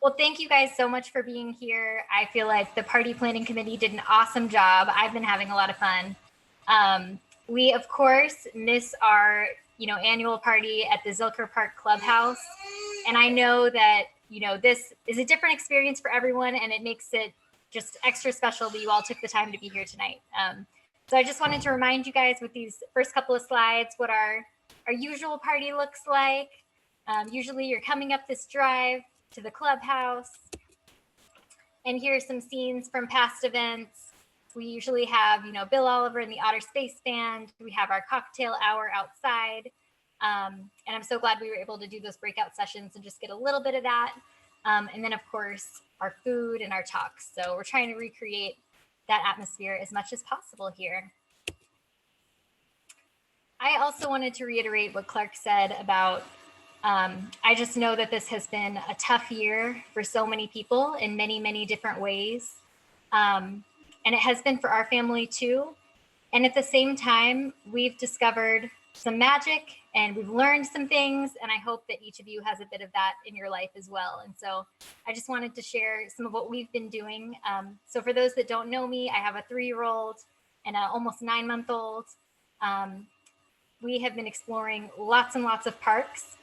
Well, thank you guys so much for being here. I feel like the party planning committee did an awesome job. I've been having a lot of fun. We, of course, miss our annual party at the Zilker Park Clubhouse. And I know that, this is a different experience for everyone, and it makes it just extra special that you all took the time to be here tonight. So I just wanted to remind you guys with these first couple of slides what our usual party looks like. Usually you're coming up this drive to the clubhouse. And here are some scenes from past events. We usually have, Bill Oliver and the Otter Space Band. We have our cocktail hour outside. And I'm so glad we were able to do those breakout sessions and just get a little bit of that. And then, of course, our food and our talks. So we're trying to recreate that atmosphere as much as possible here. I also wanted to reiterate what Clark said about I just know that this has been a tough year for so many people in many, many different ways. And it has been for our family too. And at the same time, we've discovered some magic and we've learned some things. And I hope that each of you has a bit of that in your life as well. And so I just wanted to share some of what we've been doing. So for those that don't know me, I have a 3-year-old and an almost 9-month-old. We have been exploring lots and lots of parks.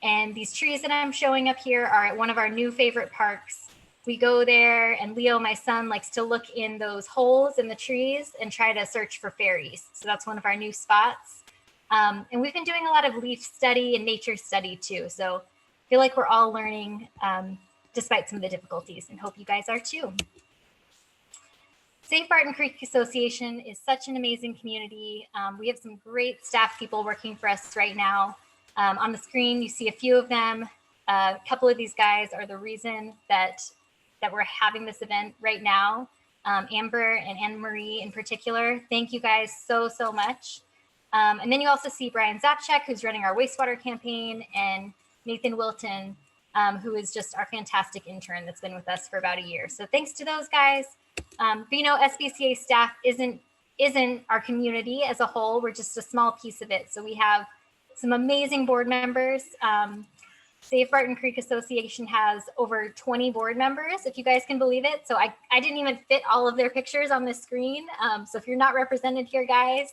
And these trees that I'm showing up here are at one of our new favorite parks. We go there and Leo, my son, likes to look in those holes in the trees and try to search for fairies. So that's one of our new spots. And we've been doing a lot of leaf study and nature study too. So I feel like we're all learning despite some of the difficulties, and hope you guys are too. Save Barton Creek Association is such an amazing community. We have some great staff people working for us right now. On the screen, you see a few of them. A couple of these guys are the reason that we're having this event right now. Amber and Anne-Marie in particular. Thank you guys so, so much. And then you also see Brian Zapchek, who's running our wastewater campaign, and Nathan Wilton, who is just our fantastic intern that's been with us for about a year. So thanks to those guys. But SBCA staff isn't our community as a whole. We're just a small piece of it. So we have some amazing board members. Save Barton Creek Association has over 20 board members, if you guys can believe it. So I didn't even fit all of their pictures on the screen. So if you're not represented here, guys,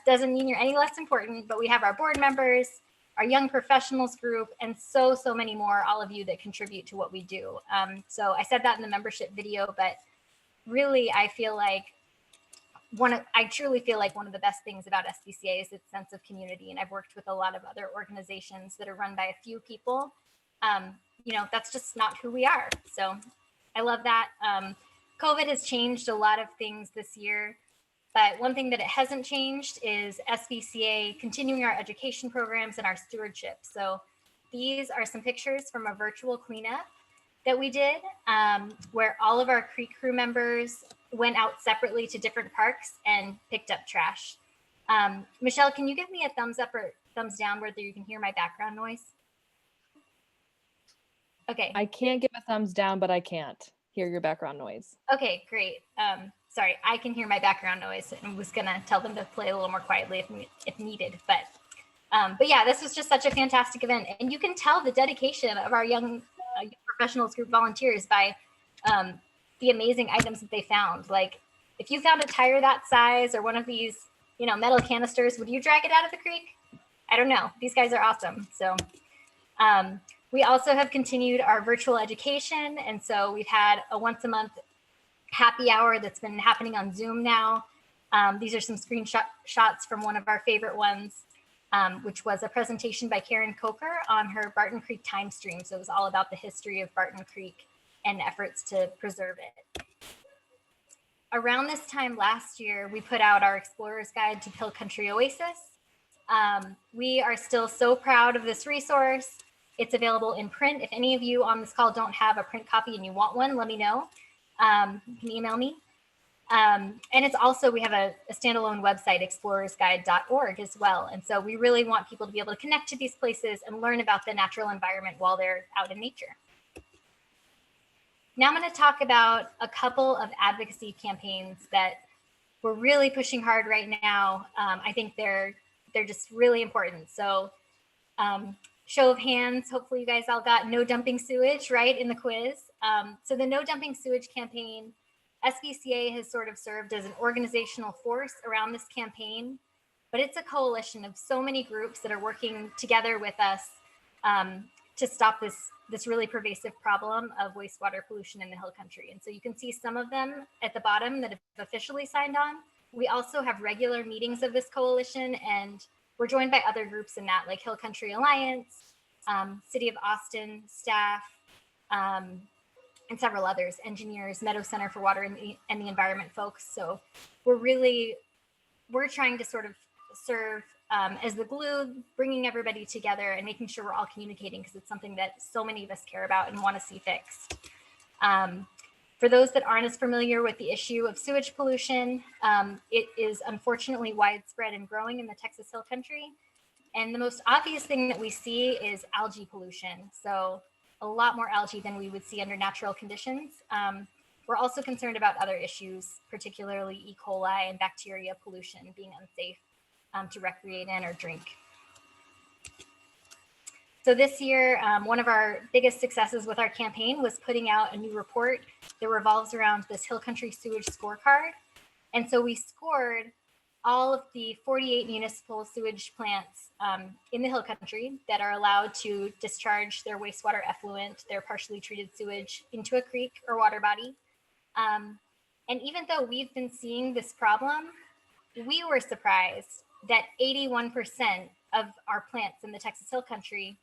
doesn't mean you're any less important, but we have our board members, our young professionals group, and so many more, all of you that contribute to what we do. So I said that in the membership video, but really I feel like I truly feel like one of the best things about SBCA is its sense of community. And I've worked with a lot of other organizations that are run by a few people. That's just not who we are. So I love that. COVID has changed a lot of things this year, but one thing that it hasn't changed is SBCA continuing our education programs and our stewardship. So these are some pictures from a virtual cleanup that we did, where all of our Creek crew members went out separately to different parks and picked up trash. Michelle, can you give me a thumbs up or thumbs down whether you can hear my background noise? Okay. I can't give a thumbs down, but I can't hear your background noise. Okay, great. Sorry, I can hear my background noise, and was gonna tell them to play a little more quietly if needed. But yeah, this was just such a fantastic event, and you can tell the dedication of our young professionals group volunteers by the amazing items that they found. Like, if you found a tire that size or one of these, metal canisters, would you drag it out of the creek? I don't know. These guys are awesome. So we also have continued our virtual education. And so we've had a once a month happy hour that's been happening on Zoom now. These are some screenshots from one of our favorite ones, which was a presentation by Karen Coker on her Barton Creek time stream. So it was all about the history of Barton Creek and efforts to preserve it. Around this time last year, we put out our Explorer's Guide to Hill Country Oasis. We are still so proud of this resource. It's available in print. If any of you on this call don't have a print copy and you want one, let me know. You can email me. And it's also, we have a standalone website, explorersguide.org as well. And so we really want people to be able to connect to these places and learn about the natural environment while they're out in nature. Now I'm going to talk about a couple of advocacy campaigns that we're really pushing hard right now. I think they're just really important. So show of hands, hopefully you guys all got no dumping sewage, right, in the quiz. So the no dumping sewage campaign, SBCA has sort of served as an organizational force around this campaign, but it's a coalition of so many groups that are working together with us to stop this really pervasive problem of wastewater pollution in the Hill Country. And so you can see some of them at the bottom that have officially signed on. We also have regular meetings of this coalition, and we're joined by other groups in that, like Hill Country Alliance, City of Austin staff, and several others, engineers, Meadow Center for Water and the Environment folks. So we're trying to sort of serve as the glue, bringing everybody together and making sure we're all communicating, because it's something that so many of us care about and want to see fixed. For those that aren't as familiar with the issue of sewage pollution, it is unfortunately widespread and growing in the Texas Hill Country. And the most obvious thing that we see is algae pollution. So a lot more algae than we would see under natural conditions. We're also concerned about other issues, particularly E. coli and bacteria pollution being unsafe to recreate in or drink. So this year, one of our biggest successes with our campaign was putting out a new report that revolves around this Hill Country Sewage Scorecard. And so we scored all of the 48 municipal sewage plants in the Hill Country that are allowed to discharge their wastewater effluent, their partially treated sewage, into a creek or water body. And even though we've been seeing this problem, we were surprised that 81% of our plants in the Texas Hill Country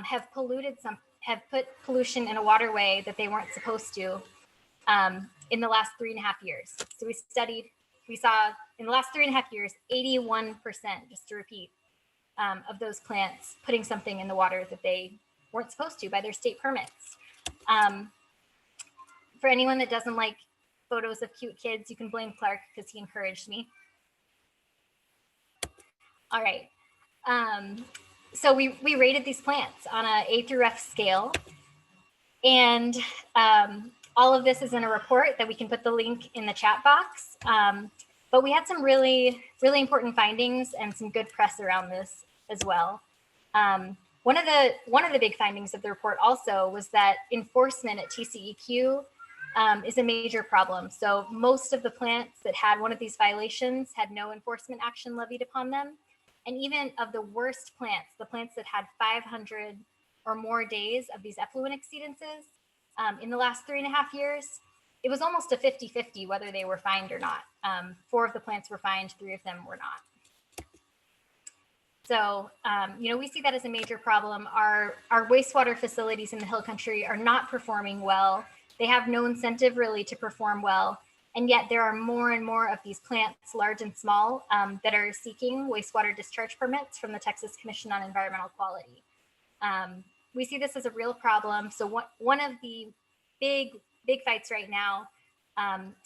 have put pollution in a waterway that they weren't supposed to in the last 3.5 years. So we saw in the last 3.5 years, 81%, just to repeat, of those plants putting something in the water that they weren't supposed to by their state permits. For anyone that doesn't like photos of cute kids, you can blame Clark because he encouraged me. All right. So we rated these plants on a A through F scale. And all of this is in a report that we can put the link in the chat box. But we had some really, really important findings and some good press around this as well. One of the big findings of the report also was that enforcement at TCEQ is a major problem. So most of the plants that had one of these violations had no enforcement action levied upon them. And even of the worst plants, the plants that had 500 or more days of these effluent exceedances in the last 3.5 years, it was almost a 50-50 whether they were fined or not. 4 of the plants were fined, 3 of them were not. So, we see that as a major problem. Our wastewater facilities in the Hill Country are not performing well. They have no incentive really to perform well. And yet there are more and more of these plants, large and small, that are seeking wastewater discharge permits from the Texas Commission on Environmental Quality. We see this as a real problem. So one of the big fights right now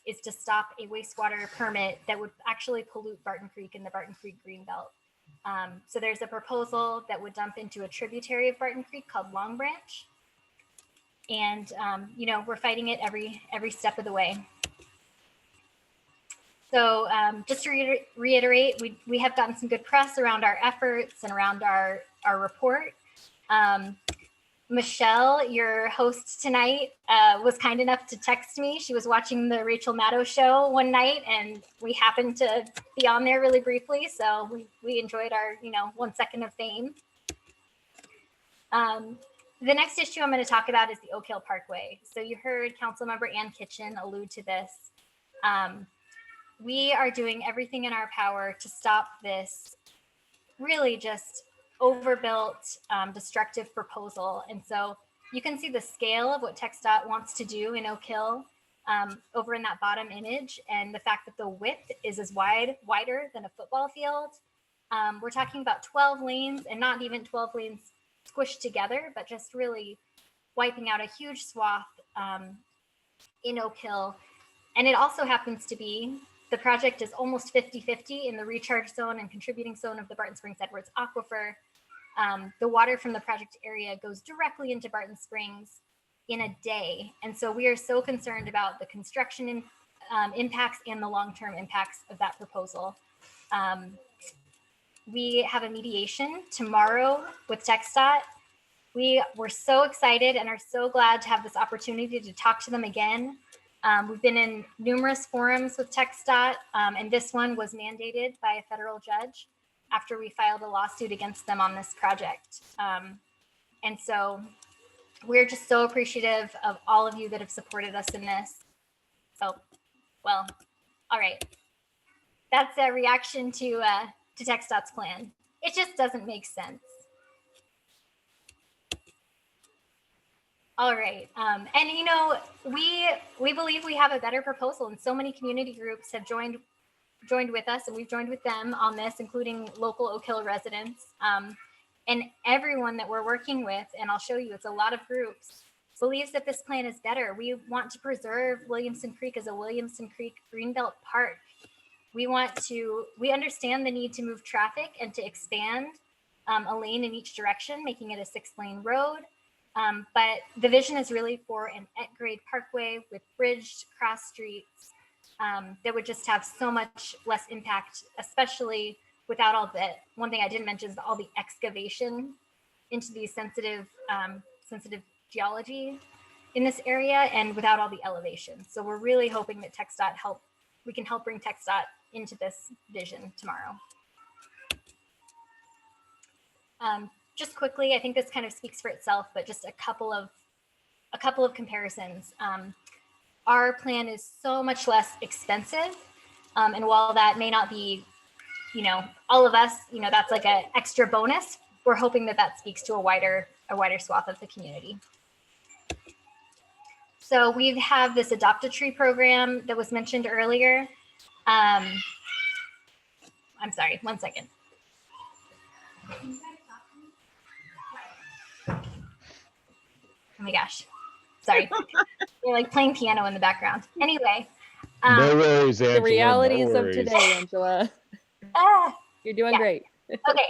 is to stop a wastewater permit that would actually pollute Barton Creek and the Barton Creek Greenbelt. So there's a proposal that would dump into a tributary of Barton Creek called Long Branch. And, we're fighting it every step of the way. So just to reiterate, we have gotten some good press around our efforts and around our report. Michelle, your host tonight, was kind enough to text me. She was watching the Rachel Maddow show one night, and we happened to be on there really briefly. So we enjoyed our, 1 second of fame. The next issue I'm going to talk about is the Oak Hill Parkway. So you heard Councilmember Ann Kitchen allude to this. We are doing everything in our power to stop this really just overbuilt, destructive proposal. And so you can see the scale of what TxDOT wants to do in Oak Hill over in that bottom image, and the fact that the width is as wider than a football field. We're talking about 12 lanes, and not even 12 lanes squished together, but just really wiping out a huge swath in Oak Hill. And it also happens to be, the project is almost 50-50 in the recharge zone and contributing zone of the Barton Springs Edwards Aquifer. The water from the project area goes directly into Barton Springs in a day. And so we are so concerned about the construction impacts and the long-term impacts of that proposal. We have a mediation tomorrow with TxDOT. We were so excited and are so glad to have this opportunity to talk to them again. We've been in numerous forums with TxDOT, and this one was mandated by a federal judge after we filed a lawsuit against them on this project. And so we're just so appreciative of all of you that have supported us in this. So, well, all right. That's a reaction to TxDOT's plan. It just doesn't make sense. All right, and you know, we believe we have a better proposal, and so many community groups have joined with us, and we've joined with them on this, including local Oak Hill residents, and everyone that we're working with. And I'll show you, it's a lot of groups, believes that this plan is better. We want to preserve Williamson Creek as a Williamson Creek Greenbelt Park. We understand the need to move traffic and to expand a lane in each direction, making it a 6-lane road. But the vision is really for an at-grade parkway with bridged cross streets that would just have so much less impact, especially without all the, one thing I didn't mention is all the excavation into these sensitive geology in this area, and without all the elevation. So we're really hoping that we can help bring TxDOT into this vision tomorrow. Just quickly, I think this kind of speaks for itself, but just a couple of comparisons. Our plan is so much less expensive, and while that may not be, you know, all of us, you know, that's like an extra bonus. We're hoping that that speaks to a wider swath of the community. So we have this Adopt a Tree program that was mentioned earlier. I'm sorry, one second. Oh my gosh, sorry. You're like playing piano in the background. Anyway. No worries, Angela. The realities no of worries. today, Angela. You're doing great. Okay,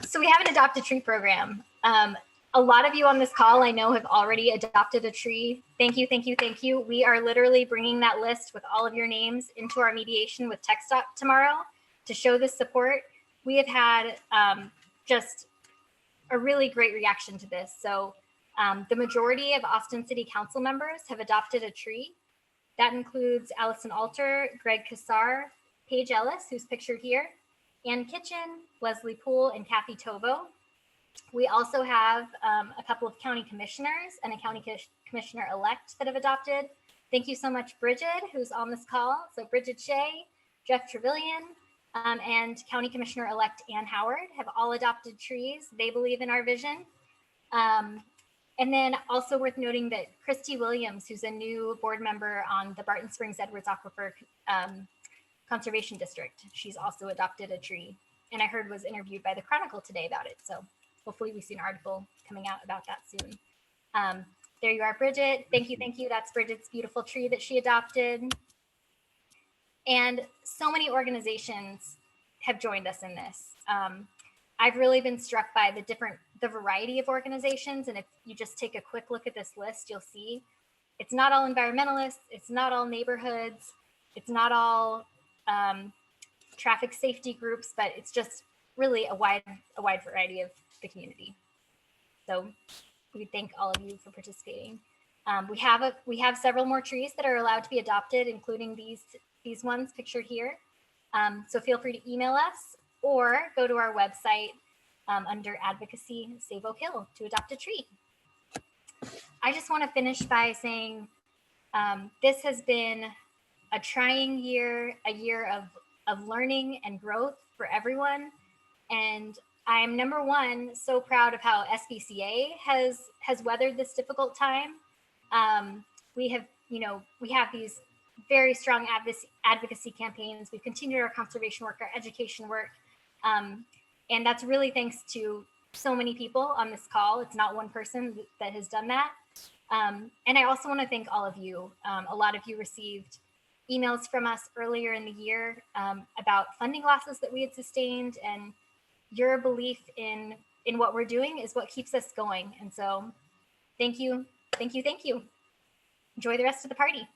so we have an Adopt a Tree program. A lot of you on this call I know have already adopted a tree. Thank you, thank you, thank you. We are literally bringing that list with all of your names into our mediation with TxDOT tomorrow to show this support. We have had just a really great reaction to this. So the majority of Austin City Council members have adopted a tree. That includes Allison Alter, Greg Kassar, Paige Ellis, who's pictured here, Ann Kitchen, Leslie Poole, and Kathy Tovo. We also have a couple of county commissioners and a county commissioner-elect that have adopted. Thank you so much, Bridget, who's on this call. So Bridget Shea, Jeff Trevelyan, and County Commissioner-elect Ann Howard have all adopted trees. They believe in our vision. And then also worth noting that Christy Williams, who's a new board member on the Barton Springs Edwards Aquifer Conservation District, she's also adopted a tree, and I heard was interviewed by the Chronicle today about it. So hopefully we see an article coming out about that soon. There you are, Bridget. Thank you, thank you. That's Bridget's beautiful tree that she adopted. And so many organizations have joined us in this. I've really been struck by the variety of organizations. And if you just take a quick look at this list, you'll see it's not all environmentalists, it's not all neighborhoods, it's not all traffic safety groups, but it's just really a wide variety of the community. So we thank all of you for participating. We have several more trees that are allowed to be adopted, including these ones pictured here. So feel free to email us or go to our website under Advocacy Save Oak Hill to adopt a tree. I just want to finish by saying this has been a trying year, a year of learning and growth for everyone. And I'm number one, so proud of how SBCA has weathered this difficult time. We have these very strong advocacy campaigns. We've continued our conservation work, our education work. And that's really thanks to so many people on this call. It's not one person that has done that. And I also want to thank all of you. A lot of you received emails from us earlier in the year about funding losses that we had sustained, and your belief in what we're doing is what keeps us going. And so thank you, thank you, thank you. Enjoy the rest of the party.